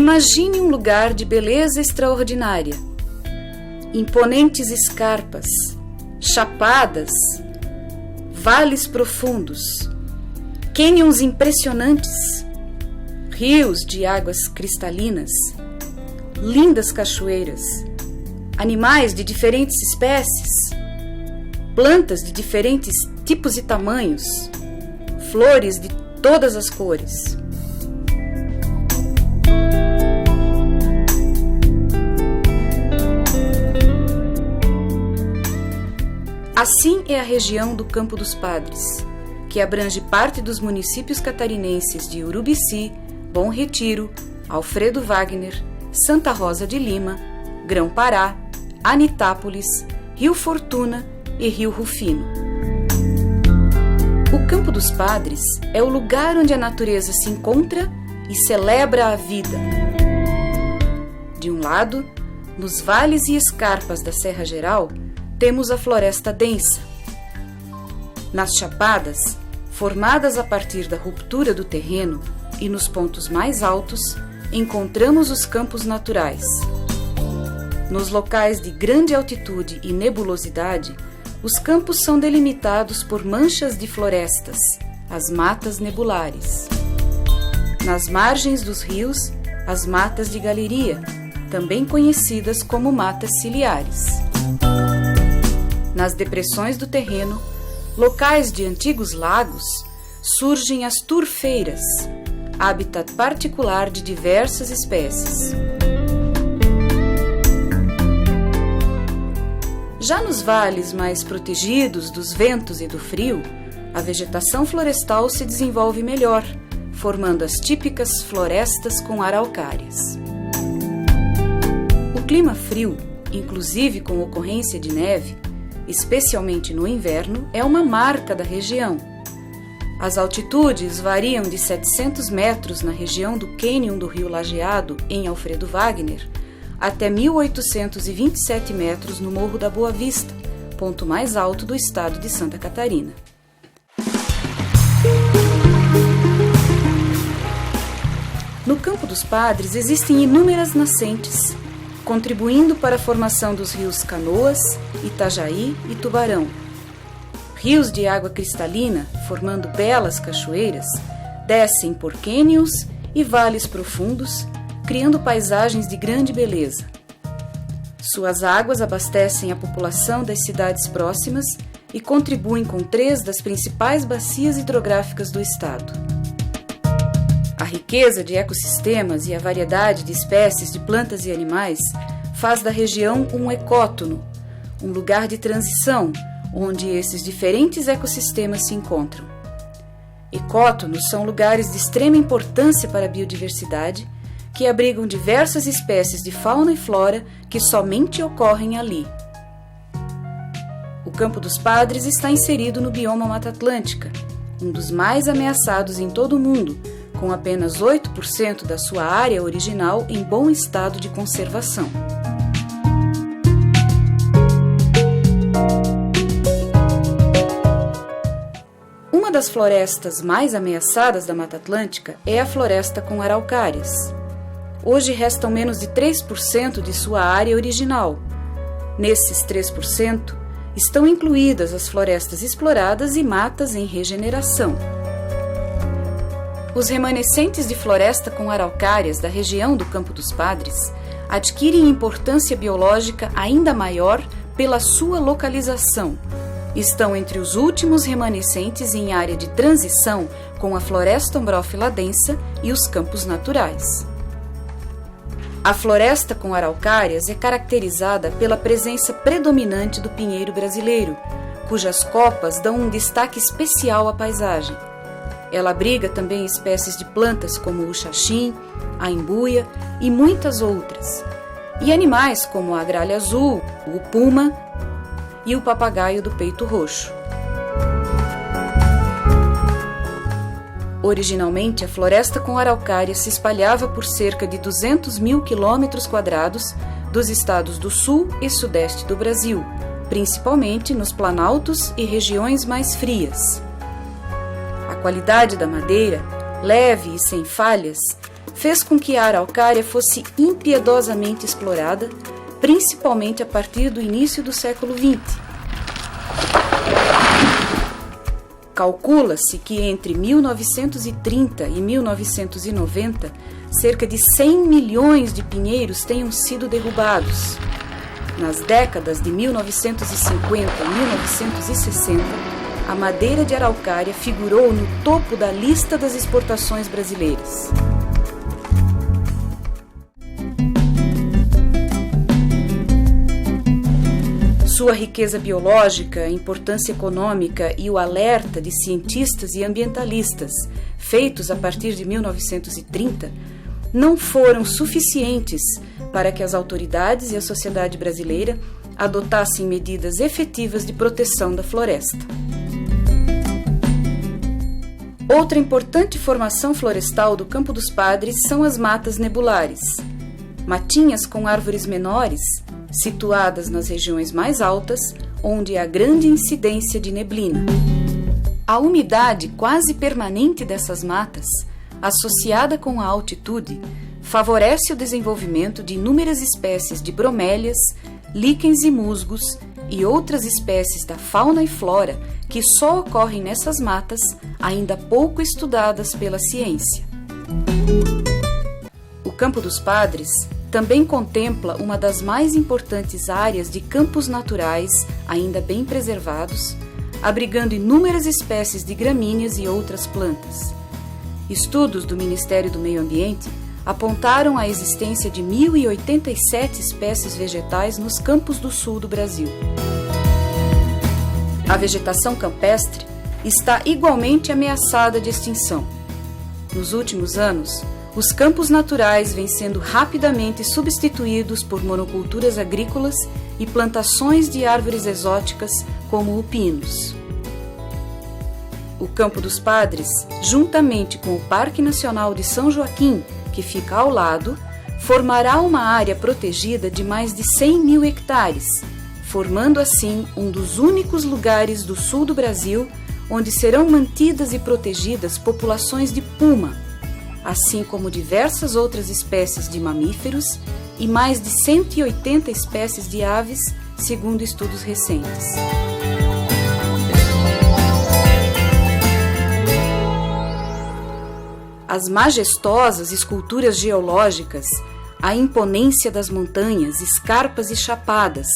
Imagine um lugar de beleza extraordinária. Imponentes escarpas, chapadas, vales profundos, cânions impressionantes, rios de águas cristalinas, lindas cachoeiras, animais de diferentes espécies, plantas de diferentes tipos e tamanhos, flores de todas as cores. Assim é a região do Campo dos Padres, que abrange parte dos municípios catarinenses de Urubici, Bom Retiro, Alfredo Wagner, Santa Rosa de Lima, Grão-Pará, Anitápolis, Rio Fortuna e Rio Rufino. O Campo dos Padres é o lugar onde a natureza se encontra e celebra a vida. De um lado, nos vales e escarpas da Serra Geral, temos a floresta densa. Nas chapadas, formadas a partir da ruptura do terreno, e nos pontos mais altos, encontramos os campos naturais. Nos locais de grande altitude e nebulosidade, os campos são delimitados por manchas de florestas, as matas nebulares. Nas margens dos rios, as matas de galeria, também conhecidas como matas ciliares. Nas depressões do terreno, locais de antigos lagos, surgem as turfeiras, hábitat particular de diversas espécies. Já nos vales mais protegidos dos ventos e do frio, a vegetação florestal se desenvolve melhor, formando as típicas florestas com araucárias. O clima frio, inclusive com ocorrência de neve, especialmente no inverno, é uma marca da região. As altitudes variam de 700 metros na região do cânion do Rio Lajeado, em Alfredo Wagner, até 1.827 metros no Morro da Boa Vista, ponto mais alto do estado de Santa Catarina. No Campo dos Padres existem inúmeras nascentes, contribuindo para a formação dos rios Canoas, Itajaí e Tubarão. Rios de água cristalina, formando belas cachoeiras, descem por cânions e vales profundos, criando paisagens de grande beleza. Suas águas abastecem a população das cidades próximas e contribuem com 3 das principais bacias hidrográficas do estado. A riqueza de ecossistemas e a variedade de espécies de plantas e animais faz da região um ecótono, um lugar de transição onde esses diferentes ecossistemas se encontram. Ecótonos são lugares de extrema importância para a biodiversidade, que abrigam diversas espécies de fauna e flora que somente ocorrem ali. O Campo dos Padres está inserido no bioma Mata Atlântica, um dos mais ameaçados em todo o mundo, com apenas 8% da sua área original em bom estado de conservação. Uma das florestas mais ameaçadas da Mata Atlântica é a floresta com araucárias. Hoje restam menos de 3% de sua área original. Nesses 3%, estão incluídas as florestas exploradas e matas em regeneração. Os remanescentes de floresta com araucárias da região do Campo dos Padres adquirem importância biológica ainda maior pela sua localização. Estão entre os últimos remanescentes em área de transição com a floresta ombrófila densa e os campos naturais. A floresta com araucárias é caracterizada pela presença predominante do pinheiro brasileiro, cujas copas dão um destaque especial à paisagem. Ela abriga também espécies de plantas como o xaxim, a embuia e muitas outras, e animais como a gralha azul, o puma e o papagaio do peito roxo. Originalmente, a floresta com araucária se espalhava por cerca de 200 mil quilômetros quadrados dos estados do sul e sudeste do Brasil, principalmente nos planaltos e regiões mais frias. A qualidade da madeira, leve e sem falhas, fez com que a araucária fosse impiedosamente explorada, principalmente a partir do início do século XX. Calcula-se que entre 1930 e 1990, cerca de 100 milhões de pinheiros tenham sido derrubados. Nas décadas de 1950 e 1960, a madeira de araucária figurou no topo da lista das exportações brasileiras. Sua riqueza biológica, importância econômica e o alerta de cientistas e ambientalistas, feitos a partir de 1930, não foram suficientes para que as autoridades e a sociedade brasileira adotassem medidas efetivas de proteção da floresta. Outra importante formação florestal do Campo dos Padres são as matas nebulares, matinhas com árvores menores, situadas nas regiões mais altas, onde há grande incidência de neblina. A umidade quase permanente dessas matas, associada com a altitude, favorece o desenvolvimento de inúmeras espécies de bromélias, líquens e musgos e outras espécies da fauna e flora que só ocorrem nessas matas, ainda pouco estudadas pela ciência. O Campo dos Padres também contempla uma das mais importantes áreas de campos naturais, ainda bem preservados, abrigando inúmeras espécies de gramíneas e outras plantas. Estudos do Ministério do Meio Ambiente apontaram a existência de 1.087 espécies vegetais nos campos do sul do Brasil. A vegetação campestre está igualmente ameaçada de extinção. Nos últimos anos, os campos naturais vêm sendo rapidamente substituídos por monoculturas agrícolas e plantações de árvores exóticas como o pinus. O Campo dos Padres, juntamente com o Parque Nacional de São Joaquim, que fica ao lado, formará uma área protegida de mais de 100 mil hectares, formando assim um dos únicos lugares do sul do Brasil onde serão mantidas e protegidas populações de puma, assim como diversas outras espécies de mamíferos e mais de 180 espécies de aves, segundo estudos recentes. As majestosas esculturas geológicas, a imponência das montanhas, escarpas e chapadas,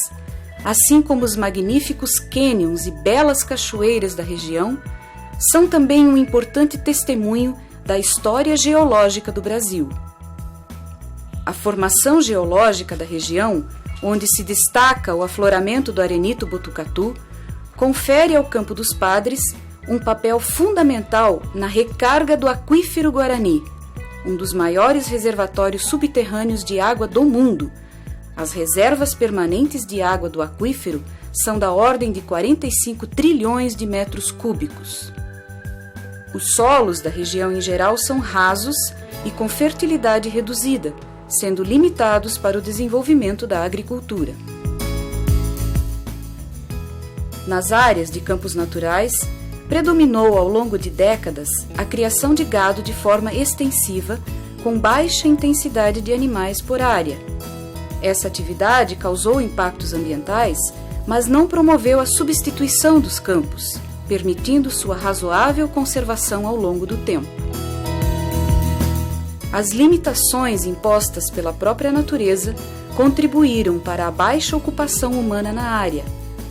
assim como os magníficos cânions e belas cachoeiras da região, são também um importante testemunho da história geológica do Brasil. A formação geológica da região, onde se destaca o afloramento do arenito botucatu, confere ao Campo dos Padres um papel fundamental na recarga do aquífero Guarani, um dos maiores reservatórios subterrâneos de água do mundo. As reservas permanentes de água do aquífero são da ordem de 45 trilhões de metros cúbicos. Os solos da região em geral são rasos e com fertilidade reduzida, sendo limitados para o desenvolvimento da agricultura. Nas áreas de campos naturais, predominou ao longo de décadas a criação de gado de forma extensiva, com baixa intensidade de animais por área. Essa atividade causou impactos ambientais, mas não promoveu a substituição dos campos, permitindo sua razoável conservação ao longo do tempo. As limitações impostas pela própria natureza contribuíram para a baixa ocupação humana na área,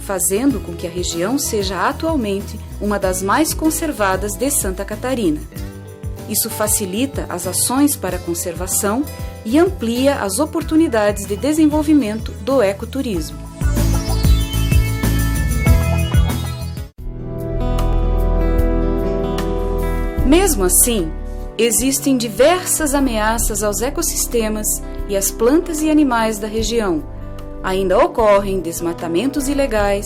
fazendo com que a região seja atualmente uma das mais conservadas de Santa Catarina. Isso facilita as ações para a conservação e amplia as oportunidades de desenvolvimento do ecoturismo. Mesmo assim, existem diversas ameaças aos ecossistemas e às plantas e animais da região. Ainda ocorrem desmatamentos ilegais,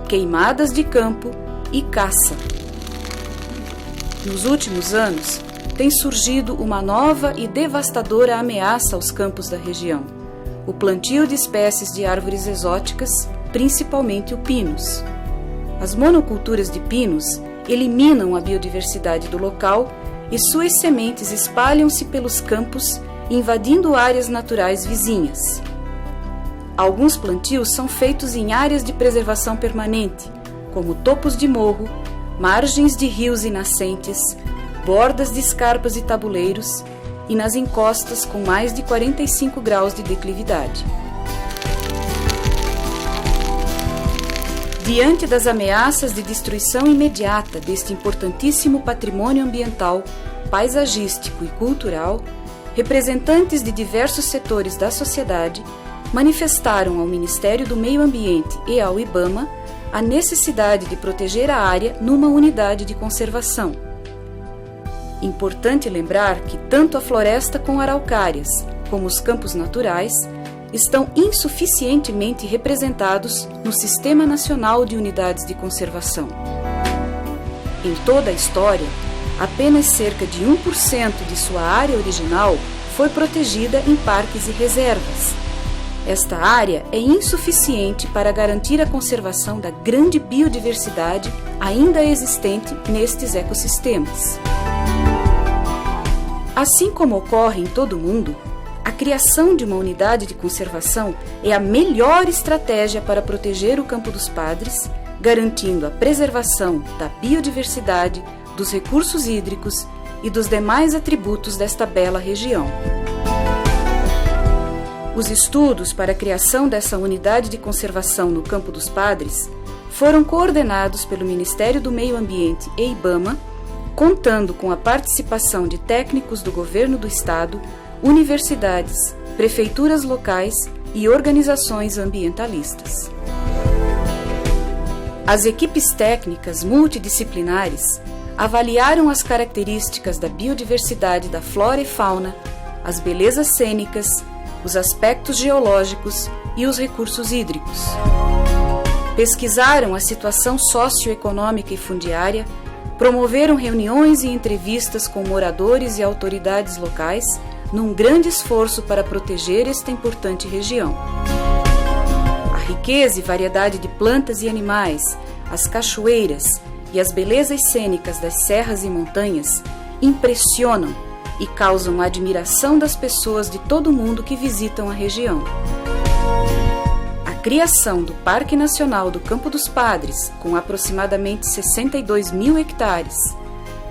queimadas de campo e caça. Nos últimos anos, tem surgido uma nova e devastadora ameaça aos campos da região: o plantio de espécies de árvores exóticas, principalmente o pinus. As monoculturas de pinos eliminam a biodiversidade do local e suas sementes espalham-se pelos campos, invadindo áreas naturais vizinhas. Alguns plantios são feitos em áreas de preservação permanente, como topos de morro, margens de rios e nascentes, bordas de escarpas e tabuleiros e nas encostas com mais de 45 graus de declividade. Diante das ameaças de destruição imediata deste importantíssimo patrimônio ambiental, paisagístico e cultural, representantes de diversos setores da sociedade manifestaram ao Ministério do Meio Ambiente e ao IBAMA a necessidade de proteger a área numa unidade de conservação. Importante lembrar que tanto a floresta com araucárias como os campos naturais estão insuficientemente representados no Sistema Nacional de Unidades de Conservação. Em toda a história, apenas cerca de 1% de sua área original foi protegida em parques e reservas. Esta área é insuficiente para garantir a conservação da grande biodiversidade ainda existente nestes ecossistemas. Assim como ocorre em todo o mundo, a criação de uma unidade de conservação é a melhor estratégia para proteger o Campo dos Padres, garantindo a preservação da biodiversidade, dos recursos hídricos e dos demais atributos desta bela região. Os estudos para a criação dessa unidade de conservação no Campo dos Padres foram coordenados pelo Ministério do Meio Ambiente e IBAMA, contando com a participação de técnicos do Governo do Estado, universidades, prefeituras locais e organizações ambientalistas. As equipes técnicas multidisciplinares avaliaram as características da biodiversidade da flora e fauna, as belezas cênicas, os aspectos geológicos e os recursos hídricos. Pesquisaram a situação socioeconômica e fundiária, promoveram reuniões e entrevistas com moradores e autoridades locais num grande esforço para proteger esta importante região. A riqueza e variedade de plantas e animais, as cachoeiras e as belezas cênicas das serras e montanhas impressionam e causam a admiração das pessoas de todo o mundo que visitam a região. A criação do Parque Nacional do Campo dos Padres, com aproximadamente 62 mil hectares,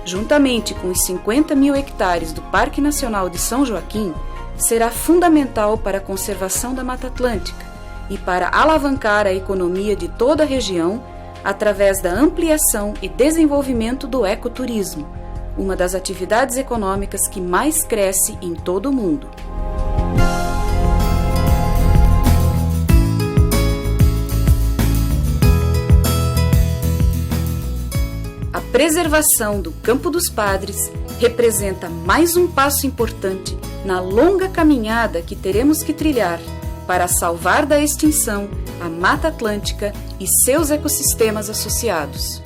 juntamente com os 50 mil hectares do Parque Nacional de São Joaquim, será fundamental para a conservação da Mata Atlântica e para alavancar a economia de toda a região através da ampliação e desenvolvimento do ecoturismo, uma das atividades econômicas que mais cresce em todo o mundo. A preservação do Campo dos Padres representa mais um passo importante na longa caminhada que teremos que trilhar para salvar da extinção a Mata Atlântica e seus ecossistemas associados.